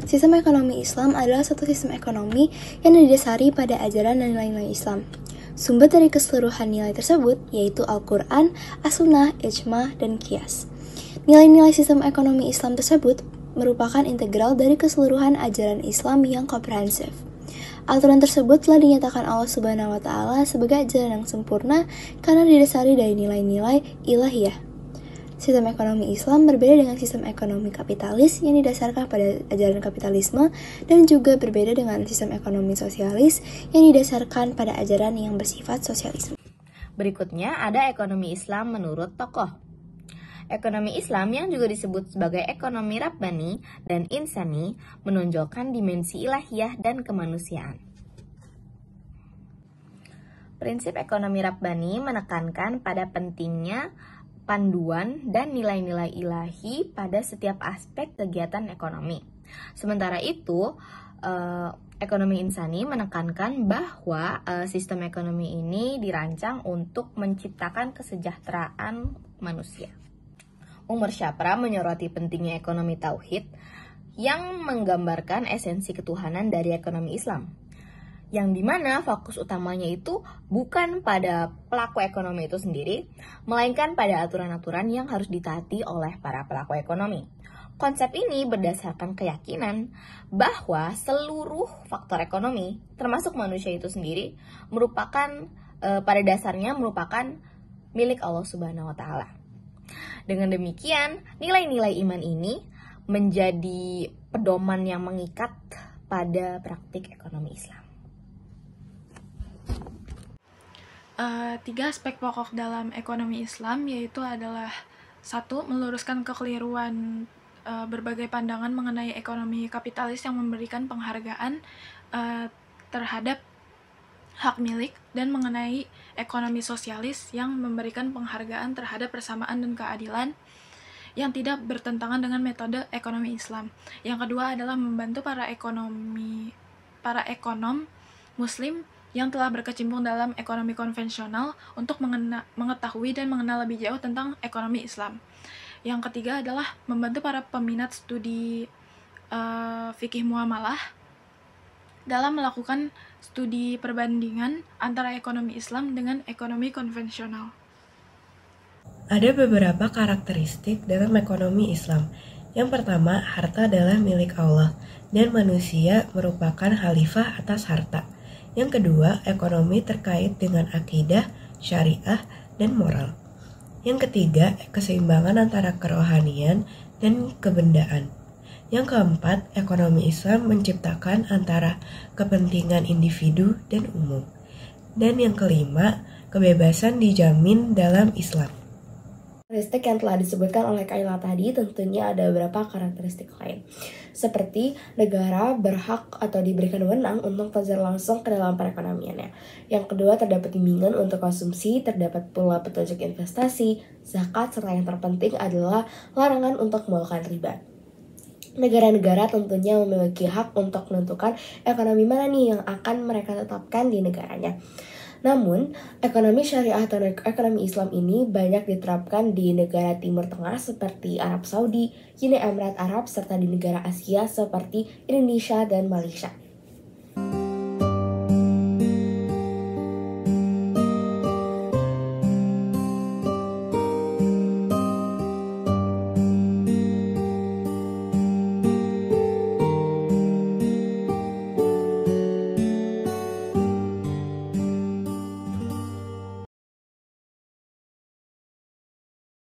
Sistem ekonomi Islam adalah suatu sistem ekonomi yang didasari pada ajaran dan nilai-nilai Islam. Sumber dari keseluruhan nilai tersebut yaitu Al-Quran, As-Sunnah, Ijma, dan Qiyas. Nilai-nilai sistem ekonomi Islam tersebut merupakan integral dari keseluruhan ajaran Islam yang komprehensif. Aturan tersebut telah dinyatakan Allah Subhanahu wa Ta'ala sebagai ajaran yang sempurna karena didasari dari nilai-nilai ilahiyah. Sistem ekonomi Islam berbeda dengan sistem ekonomi kapitalis yang didasarkan pada ajaran kapitalisme dan juga berbeda dengan sistem ekonomi sosialis yang didasarkan pada ajaran yang bersifat sosialisme. Berikutnya ada ekonomi Islam menurut tokoh. Ekonomi Islam yang juga disebut sebagai ekonomi Rabbani dan Insani menonjolkan dimensi ilahiyah dan kemanusiaan. Prinsip ekonomi Rabbani menekankan pada pentingnya panduan dan nilai-nilai ilahi pada setiap aspek kegiatan ekonomi. Sementara itu, ekonomi insani menekankan bahwa sistem ekonomi ini dirancang untuk menciptakan kesejahteraan manusia. Umar Syapra menyoroti pentingnya ekonomi tauhid yang menggambarkan esensi ketuhanan dari ekonomi Islam, yang dimana fokus utamanya itu bukan pada pelaku ekonomi itu sendiri, melainkan pada aturan-aturan yang harus ditaati oleh para pelaku ekonomi. Konsep ini berdasarkan keyakinan bahwa seluruh faktor ekonomi, termasuk manusia itu sendiri, pada dasarnya merupakan milik Allah Subhanahu wa Ta'ala. Dengan demikian, nilai-nilai iman ini menjadi pedoman yang mengikat pada praktik ekonomi Islam. 3 aspek pokok dalam ekonomi Islam yaitu adalah 1. Meluruskan kekeliruan berbagai pandangan mengenai ekonomi kapitalis yang memberikan penghargaan terhadap hak milik, dan mengenai ekonomi sosialis yang memberikan penghargaan terhadap persamaan dan keadilan yang tidak bertentangan dengan metode ekonomi Islam. Yang kedua adalah membantu para ekonom muslim yang telah berkecimpung dalam ekonomi konvensional untuk mengetahui dan mengenal lebih jauh tentang ekonomi Islam. Yang ketiga adalah membantu para peminat studi fikih muamalah dalam melakukan studi perbandingan antara ekonomi Islam dengan ekonomi konvensional. Ada beberapa karakteristik dalam ekonomi Islam. Yang pertama, harta adalah milik Allah dan manusia merupakan khalifah atas harta. Yang kedua, ekonomi terkait dengan akidah, syariah, dan moral. Yang ketiga, keseimbangan antara kerohanian dan kebendaan. Yang keempat, ekonomi Islam menciptakan antara kepentingan individu dan umum. Dan yang kelima, kebebasan dijamin dalam Islam. Karakteristik yang telah disebutkan oleh Kaila tadi tentunya ada beberapa karakteristik lain, seperti negara berhak atau diberikan wewenang untuk terjun langsung ke dalam perekonomiannya. Yang kedua, terdapat bimbingan untuk konsumsi, terdapat pula petunjuk investasi, zakat, serta yang terpenting adalah larangan untuk melakukan riba. Negara-negara tentunya memiliki hak untuk menentukan ekonomi mana nih yang akan mereka tetapkan di negaranya. Namun, ekonomi syariah atau ekonomi Islam ini banyak diterapkan di negara Timur Tengah seperti Arab Saudi, Uni Emirat Arab, serta di negara Asia seperti Indonesia dan Malaysia.